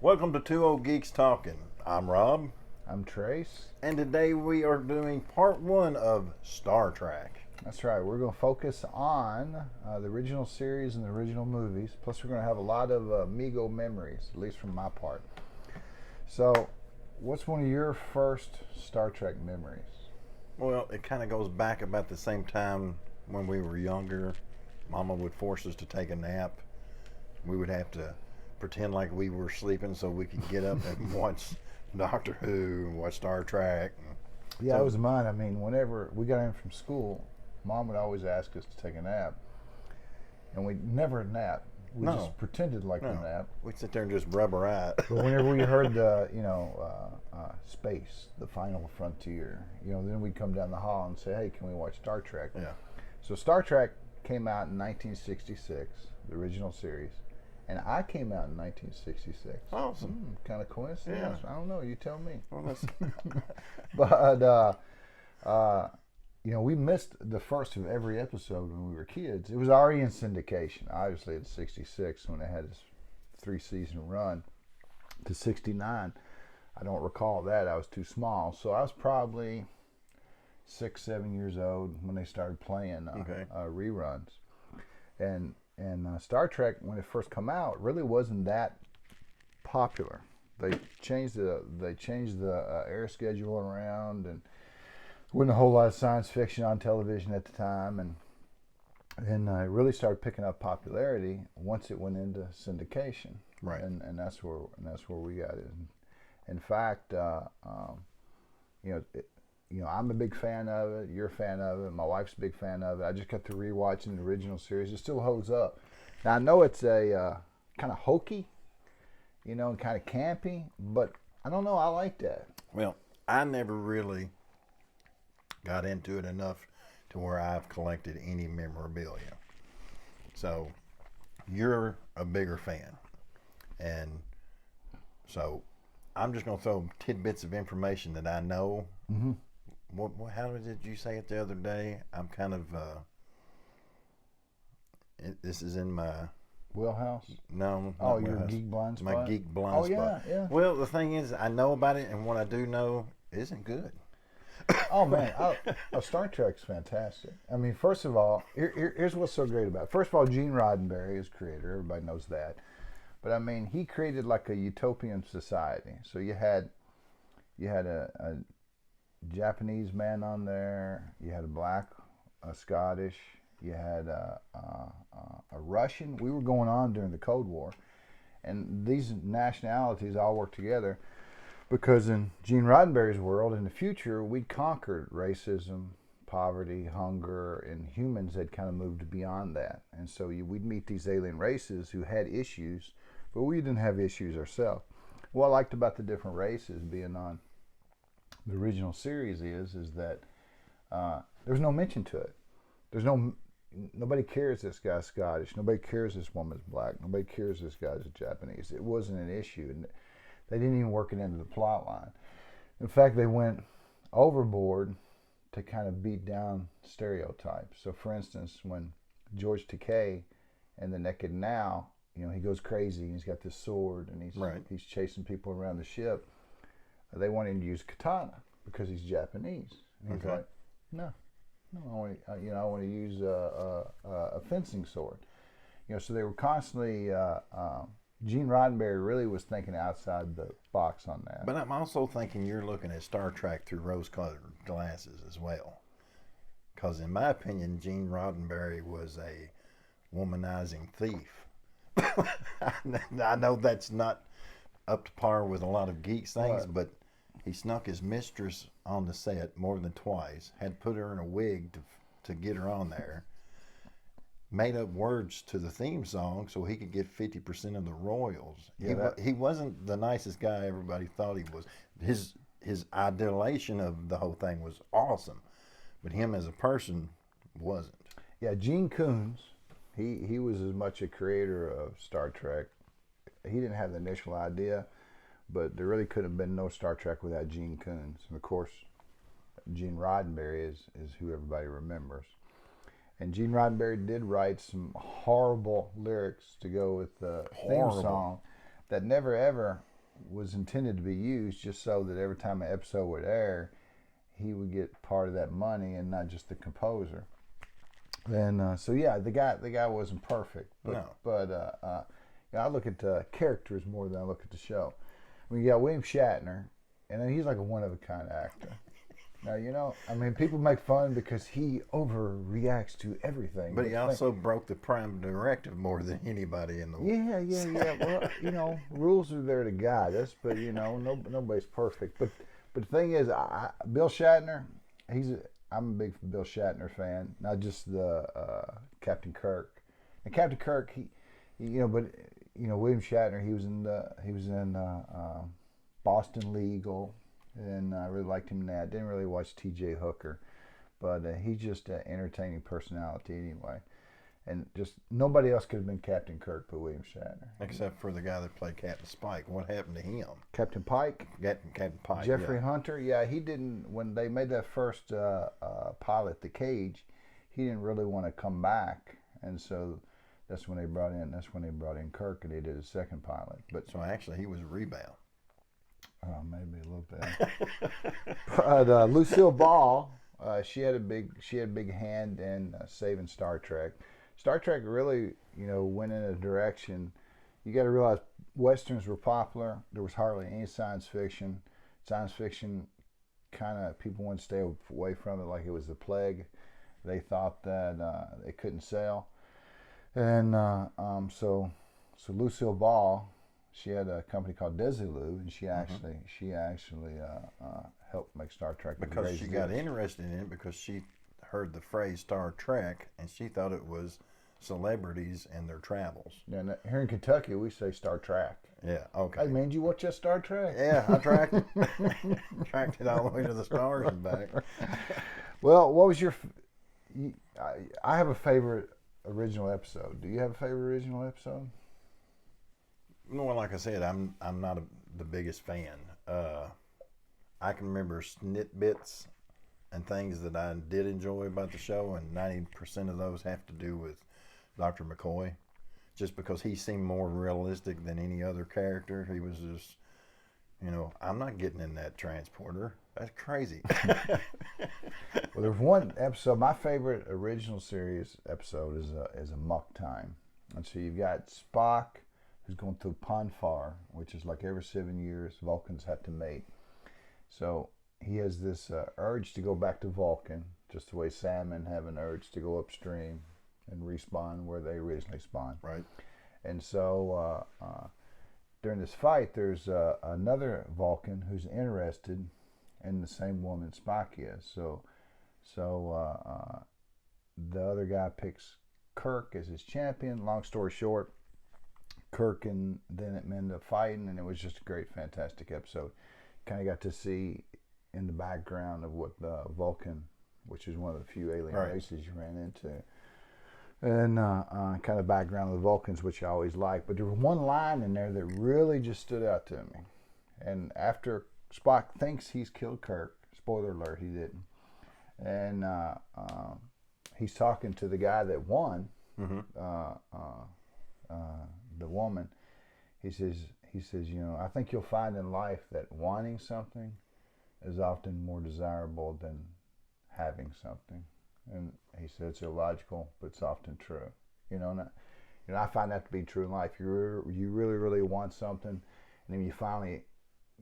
Welcome to Two Old Geeks Talking. I'm Rob, I'm Trace. and today we are doing part one of Star Trek. That's right. We're going to focus on the original series and the original movies. Plus, we're going to have a lot of Mego memories, at least from my part. So, what's one of your first Star Trek memories? Well, it kind of goes back about the same time when we were younger. Mama would force us to take a nap. We would have to pretend like we were sleeping so we could get up and watch Doctor Who and watch Star Trek. Yeah, So- it was mine. I mean, whenever we got in from school, Mom would always ask us to take a nap. And we never nap. We No. just pretended like we No. nap. We'd sit there and just rub our eye. But whenever we heard the, space, the final frontier, then we'd come down the hall and say, hey, can we watch Star Trek? Yeah. So Star Trek came out in 1966, the original series, and I came out in 1966. Awesome. Kind of coincidence. Yeah. I don't know. You tell me. Well, that's, But we missed the first of every episode when we were kids. It was already in syndication. Obviously, it's 66 when it had its 3-season run to 69. I don't recall that. I was too small, so I was probably 6, 7 years old when they started playing reruns. And Star Trek, when it first came out, really wasn't that popular. They changed the air schedule around, and wasn't a whole lot of science fiction on television at the time, and it really started picking up popularity once it went into syndication. Right. And that's where we got it. In fact, I'm a big fan of it. You're a fan of it. My wife's a big fan of it. I just got to rewatching the original series. It still holds up. Now, I know it's a kind of hokey, and kind of campy, but I don't know. I like that. well, I never really got into it enough to where I've collected any memorabilia. So, you're a bigger fan. And so, I'm just going to throw tidbits of information that I know. Mm-hmm. How did you say it the other day? I'm kind of, this is in my, Wheelhouse? no. Oh, not my your house. geek blind My spot? geek blind Oh, spot. yeah. Well, the thing is, I know about it, and what I do know isn't good. Oh, man. Star Trek's fantastic. I mean, first of all, here's what's so great about it. First of all, Gene Roddenberry is creator. Everybody knows that. But, I mean, he created like a utopian society. So you had a Japanese man on there. You had a black, a Scottish. You had a Russian. We were going on during the Cold War. And these nationalities all worked together because in Gene Roddenberry's world, in the future, we'd conquered racism, poverty, hunger, and humans had kind of moved beyond that. And so we'd meet these alien races who had issues, but we didn't have issues ourselves. What I liked about the different races being on the original series is that there's no mention to it. Nobody cares this guy's Scottish. Nobody cares this woman's black. Nobody cares this guy's Japanese. It wasn't an issue, and they didn't even work it into the plot line. In fact, they went overboard to kind of beat down stereotypes. So, for instance, when George Takei in The Naked Now, he goes crazy. He's got this sword, and he's chasing people around the ship. They want him to use katana because he's Japanese. And he's like, no, I want to use a fencing sword. So they were constantly. Gene Roddenberry really was thinking outside the box on that. But I'm also thinking you're looking at Star Trek through rose-colored glasses as well. Because in my opinion, Gene Roddenberry was a womanizing thief. I know that's not up to par with a lot of Geeks things, but he snuck his mistress on the set more than twice, had put her in a wig to get her on there, made up words to the theme song so he could get 50% of the royals. He wasn't the nicest guy everybody thought he was. His idolization of the whole thing was awesome, but him as a person wasn't. Yeah, Gene Coons, he was as much a creator of Star Trek. He didn't have the initial idea, but there really could have been no Star Trek without Gene Coons. And of course, Gene Roddenberry is who everybody remembers. And Gene Roddenberry did write some horrible lyrics to go with the theme song that never ever was intended to be used just so that every time an episode would air, he would get part of that money and not just the composer. And so yeah, the guy wasn't perfect, but No. I look at characters more than I look at the show. I mean, you got William Shatner, and then he's like a one of a kind actor. Now, you know, I mean, people make fun because he overreacts to everything. But he also broke the prime directive more than anybody in the world. Yeah. Well, you know, rules are there to guide us, but you know, nobody's perfect. But the thing is, Bill Shatner, I'm a big Bill Shatner fan, not just the Captain Kirk. And Captain Kirk, William Shatner, he was in Boston Legal. And I really liked him in that. Didn't really watch T.J. Hooker, but he's just an entertaining personality anyway. And just nobody else could have been Captain Kirk but William Shatner. Except for the guy that played Captain Spike. What happened to him? Captain Pike? Captain Pike. Jeffrey Hunter? Yeah, he didn't, when they made that first pilot, The Cage, he didn't really want to come back. And so that's when they brought in Kirk, and they did a second pilot. But so actually he was a rebound. Maybe a little bit. But Lucille Ball, she had a big hand in saving Star Trek. Star Trek really, went in a direction. You got to realize westerns were popular. There was hardly any science fiction. Science fiction, kind of people wanted to stay away from it like it was the plague. They thought that it couldn't sell, and so Lucille Ball. She had a company called Desilu, and she actually helped make Star Trek. Because she got interested in it because she heard the phrase Star Trek, and she thought it was celebrities and their travels. Yeah, and here in Kentucky, we say Star Trek. Yeah, okay. Hey, man, did you watch that Star Trek? Yeah, I tracked it all the way to the stars and back. Well, what was your... I have a favorite original episode. Do you have a favorite original episode? Well, like I said, I'm not the biggest fan. I can remember snippets and things that I did enjoy about the show, and 90% of those have to do with Dr. McCoy, just because he seemed more realistic than any other character. He was just, I'm not getting in that transporter. That's crazy. Well, there's one episode. My favorite original series episode is a muck time, and so you've got Spock, who's going through Ponfar, which is like every 7 years Vulcans have to mate. So he has this urge to go back to Vulcan, just the way salmon have an urge to go upstream and respawn where they originally spawned. Right. And so during this fight, there's another Vulcan who's interested in the same woman Spock is. So the other guy picks Kirk as his champion. Long story short, Kirk and then it ended up fighting, and it was just a great, fantastic episode. Kind of got to see in the background of what the Vulcan, which is one of the few alien races you ran into, and kind of background of the Vulcans, which I always like. But there was one line in there that really just stood out to me. And after Spock thinks he's killed Kirk, spoiler alert, he didn't, and he's talking to the guy that won. Mm-hmm. The woman, he says, I think you'll find in life that wanting something is often more desirable than having something. And he said it's illogical, but it's often true. I find that to be true in life. You really, really want something, and then you finally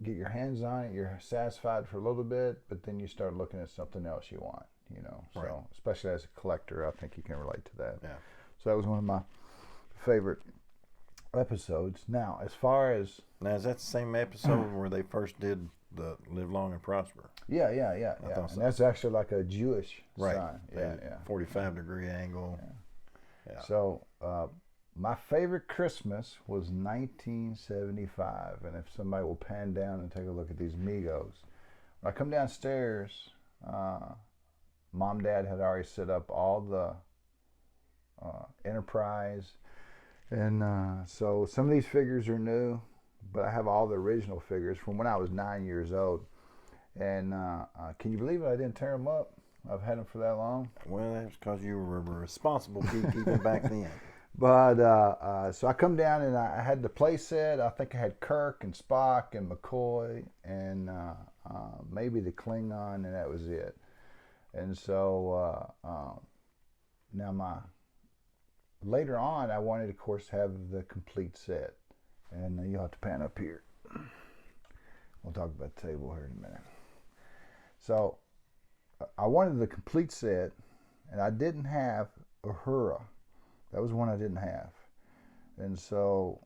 get your hands on it. You're satisfied for a little bit, but then you start looking at something else you want. So right. Especially as a collector, I think you can relate to that. Yeah. So that was one of my favorite episodes. Now, as far as... Now, is that the same episode where they first did the Live Long and Prosper? Yeah. So. And that's actually like a Jewish sign. Yeah. 45-degree angle. Yeah. So, my favorite Christmas was 1975. And if somebody will pan down and take a look at these Migos. When I come downstairs, Mom, Dad had already set up all the Enterprise. And so some of these figures are new, but I have all the original figures from when I was 9 years old. And can you believe it? I didn't tear them up. I've had them for that long. Well, that's because you were a responsible kid even back then. But so I come down and I had the play set. I think I had Kirk and Spock and McCoy and maybe the Klingon, and that was it. And so now later on, I wanted, of course, to have the complete set. And you'll have to pan up here. We'll talk about the table here in a minute. So I wanted the complete set, and I didn't have Uhura. That was one I didn't have. And so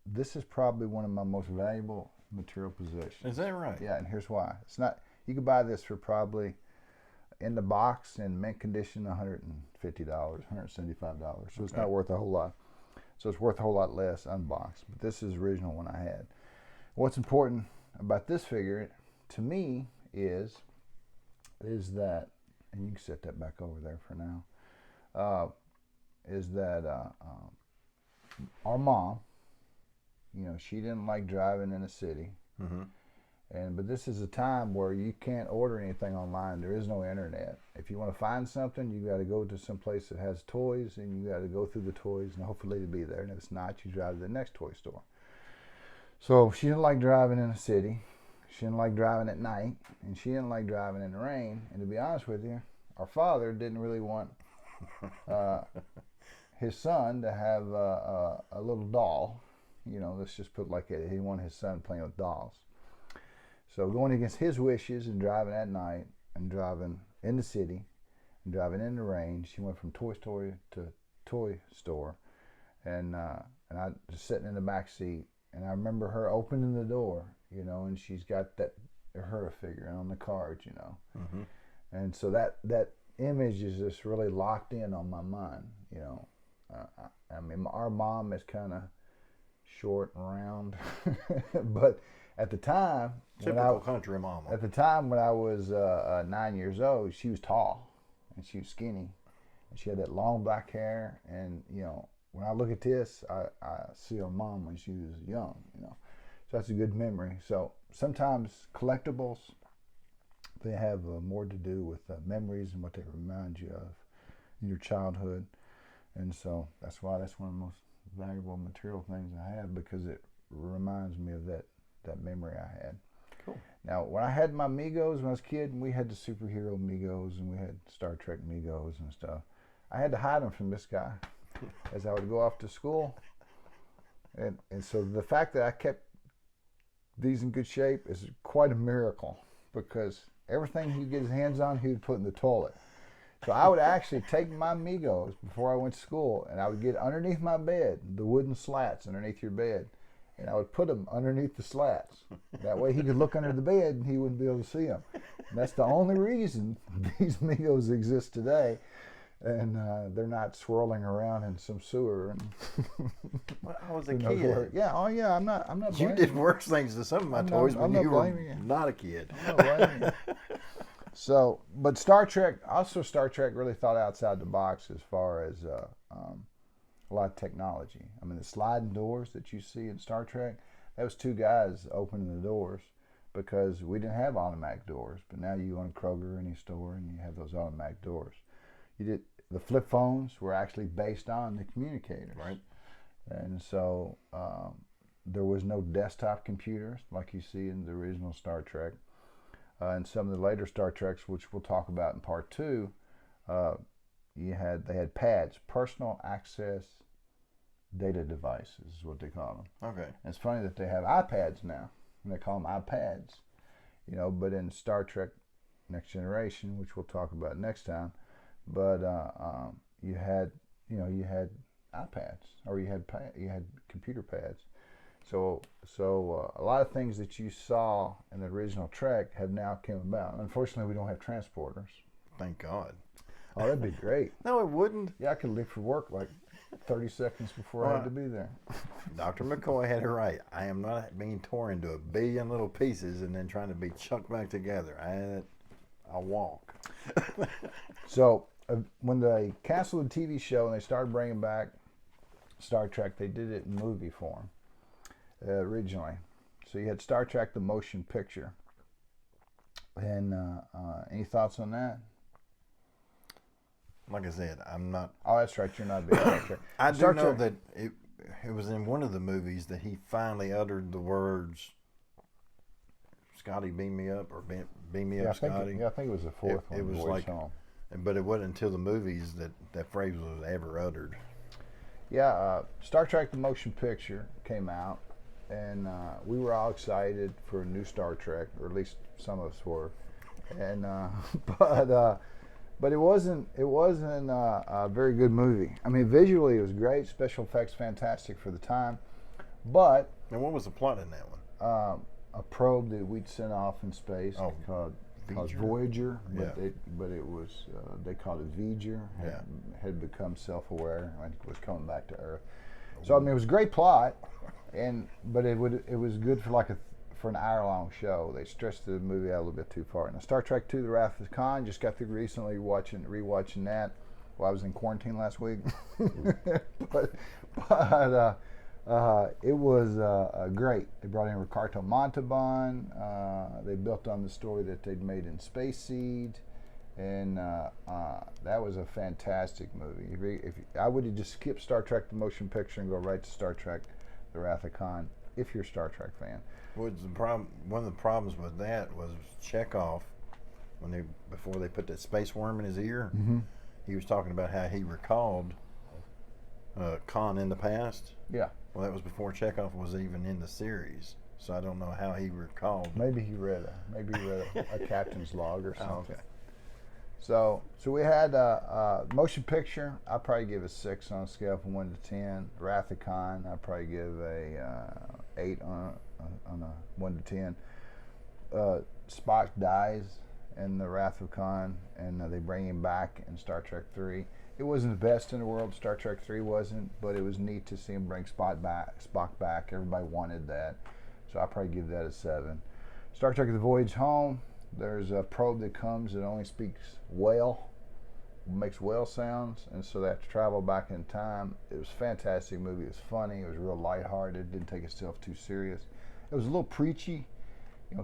this is probably one of my most valuable material possessions. Is that right? Yeah, and here's why. It's not. You could buy this for probably in the box in mint condition $150, $175. So it's not worth a whole lot. So it's worth a whole lot less unboxed. But this is the original one I had. What's important about this figure to me is that, and you can set that back over there for now, is that our mom, she didn't like driving in the city. Mm-hmm. But this is a time where you can't order anything online. There is no internet. If you want to find something, you got to go to some place that has toys, and you got to go through the toys, and hopefully it'll be there. And if it's not, you drive to the next toy store. So she didn't like driving in the city. She didn't like driving at night, and she didn't like driving in the rain. And to be honest with you, our father didn't really want his son to have a little doll. Let's just put it like that. He wanted his son playing with dolls. So going against his wishes and driving at night and driving in the city and driving in the rain, she went from toy store to toy store, and I just sitting in the back seat, and I remember her opening the door, and she's got that her figure on the cards, Mm-hmm. and so that image is just really locked in on my mind, I mean, our mom is kind of short and round, but at the time, typical country mama. At the time when I was 9 years old, she was tall and she was skinny, and she had that long black hair. And when I look at this, I see her mom when she was young. So that's a good memory. So sometimes collectibles, they have more to do with memories and what they remind you of in your childhood, and so that's why that's one of the most valuable material things I have, because it reminds me of that memory I had. Cool. Now, when I had my Migos when I was a kid, we had the superhero Migos and we had Star Trek Migos and stuff. I had to hide them from this guy as I would go off to school. And so the fact that I kept these in good shape is quite a miracle, because everything he would get his hands on, he would put in the toilet. So I would actually take my Migos before I went to school, and I would get underneath my bed, the wooden slats underneath your bed, and I would put them underneath the slats. That way he could look under the bed and he wouldn't be able to see them. And that's the only reason these Migos exist today, and they're not swirling around in some sewer. And when I was a kid. Yeah, oh yeah, I'm not You did worse things to some of my toys when you were not a kid. I'm not blaming you. So, but Star Trek really thought outside the box as far as a lot of technology. I mean, the sliding doors that you see in Star Trek, that was two guys opening the doors, because we didn't have automatic doors. But now you go in Kroger or any store and you have those automatic doors. The flip phones were actually based on the communicators. Right. And so there was no desktop computers like you see in the original Star Trek. And some of the later Star Treks, which we'll talk about in part 2, they had pads, personal access data devices is what they call them. Okay. And it's funny that they have iPads now, and they call them iPads. But in Star Trek Next Generation, which we'll talk about next time, but you had iPads, or you had computer pads. So a lot of things that you saw in the original Trek have now come about. Unfortunately, we don't have transporters. Thank God. Oh, that'd be great. No, it wouldn't. Yeah, I could leave for work like 30 seconds before I had to be there. Dr. McCoy had it right. I am not being torn into a billion little pieces and then trying to be chucked back together. I'll walk. So when they canceled the TV show and they started bringing back Star Trek, they did it in movie form originally. So you had Star Trek the Motion Picture. And any thoughts on that? like I said, I'm not. Oh, that's right. You're not a big Star Trek. I Star do know Trek- that it was in one of the movies that he finally uttered the words, "Scotty, beam me up," or "Beam me up, Scotty." I think it was the fourth one. It was Voyage like, Home. but it wasn't until the movies that phrase was ever uttered. Yeah, Star Trek: The Motion Picture came out, and we were all excited for a new Star Trek, or at least some of us were. And but it wasn't a very good movie. I mean, visually it was great, special effects fantastic for the time, but And what was the plot in that one? a probe that we'd sent off in space called Voyager, but it was they called it V'ger. Had become self-aware and was coming back to Earth. So I mean, it was a great plot, but it was good for an hour-long show. They stretched the movie out a little bit too far. Now, Star Trek II: The Wrath of Khan, just got through recently rewatching that while I was in quarantine last week. but it was great. They brought in Ricardo Montalban. They built on the story that they'd made in Space Seed, and that was a fantastic movie. I would have just skipped Star Trek: The Motion Picture and go right to Star Trek: The Wrath of Khan if you're a Star Trek fan. One of the problems with that was Chekhov, before they put that space worm in his ear. Mm-hmm. He was talking about how he recalled Khan in the past. Yeah. Well, that was before Chekhov was even in the series, so I don't know how he recalled. Maybe he read a captain's log or something. Oh, okay. So we had a motion picture. I'd probably give a 6 on a scale from 1 to 10. Wrath of Khan, I'd probably give a 8 on a 1 to 10. Spock dies in the Wrath of Khan, and they bring him back in Star Trek 3. It wasn't the best in the world. Star Trek 3 wasn't, but it was neat to see him bring Spock back. Everybody wanted that, so I'd probably give that a 7. Star Trek: The Voyage Home. There's a probe that comes that only speaks whale, makes whale sounds, and so they have to travel back in time. It was a fantastic movie. It was funny. It was real lighthearted. Didn't take itself too serious. It was a little preachy,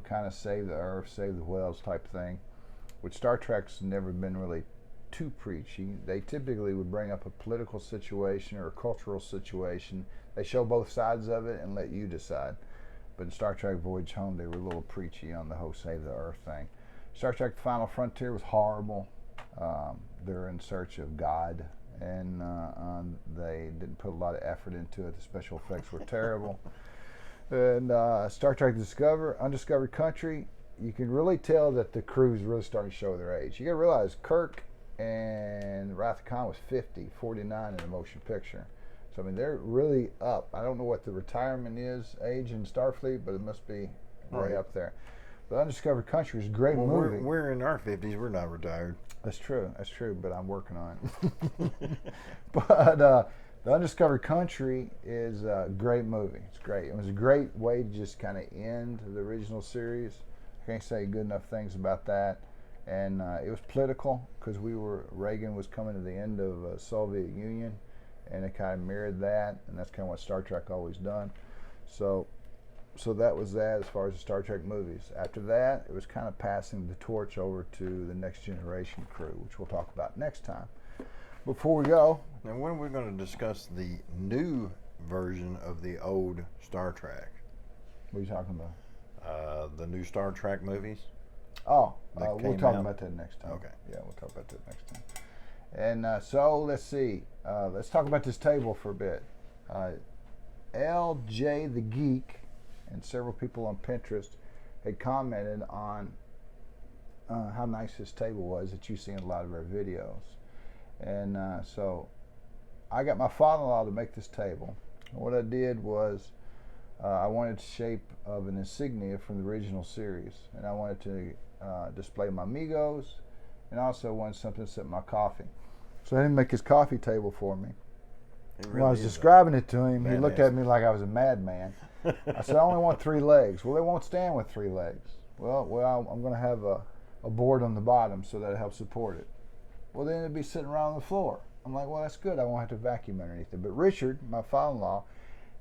kind of save the Earth, save the whales type thing, which Star Trek's never been really too preachy. They typically would bring up a political situation or a cultural situation. They show both sides of it and let you decide. But in Star Trek Voyage Home, they were a little preachy on the whole save the Earth thing. Star Trek Final Frontier was horrible. They're in search of God, and they didn't put a lot of effort into it. The special effects were terrible. And Star Trek Undiscovered Country, you can really tell that the crew's really starting to show their age. You gotta realize Kirk and Wrath of Khan was 50, 49 in the motion picture. So, I mean, they're really up. I don't know what the retirement age in Starfleet, but it must be way up there. The Undiscovered Country is a great movie. We're in our 50s. We're not retired. That's true, but I'm working on it. But the Undiscovered Country is a great movie. It's great. It was a great way to just kind of end the original series. I can't say good enough things about that. And it was political because Reagan was coming to the end of Soviet Union. And it kind of mirrored that, and that's kind of what Star Trek always done. So that was that as far as the Star Trek movies. After that, it was kind of passing the torch over to the Next Generation crew, which we'll talk about next time. Before we go, now when we're going to discuss the new version of the old Star Trek. What are you talking about? The new Star Trek movies. We'll talk about that next time. Okay. Yeah, we'll talk about that next time. And so let's see. Let's talk about this table for a bit. LJ the Geek and several people on Pinterest had commented on how nice this table was that you see in a lot of our videos. And so I got my father-in-law to make this table. And what I did was I wanted the shape of an insignia from the original series. And I wanted to display my Migos, and also wanted something to sit my coffee. So I didn't make his coffee table for me. Really when I was describing it to him, he looked at me like I was a madman. I said, I only want 3 legs. Well, they won't stand with 3 legs. Well, I'm going to have a board on the bottom so that it helps support it. Well, then it'd be sitting around on the floor. I'm like, well, that's good. I won't have to vacuum underneath it. But Richard, my father-in-law,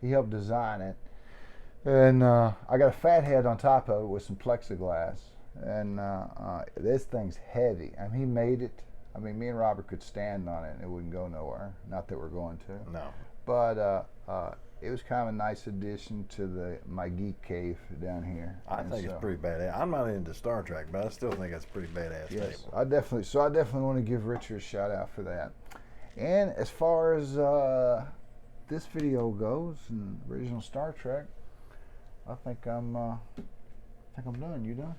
he helped design it. And I got a fat head on top of it with some plexiglass. And this thing's heavy. I mean, he made it I mean, me and Robert could stand on it and it wouldn't go nowhere. Not that we're going to. No. But it was kind of a nice addition to my geek cave down here. I think it's pretty badass. I'm not into Star Trek, but I still think that's a pretty badass yes, table. I definitely want to give Richard a shout out for that. And as far as this video goes, and original Star Trek, I think I'm done. You done?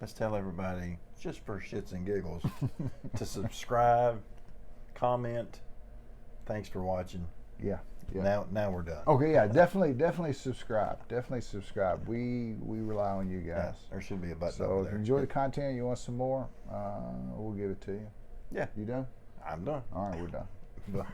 Let's tell everybody, just for shits and giggles, to subscribe, comment. Thanks for watching. Yeah. Now we're done. Okay, yeah, definitely subscribe. Definitely subscribe. We rely on you guys. Yeah, there should be a button So over if there. you enjoy the content, you want some more, we'll give it to you. Yeah. You done? I'm done. All right, we're done. Bye.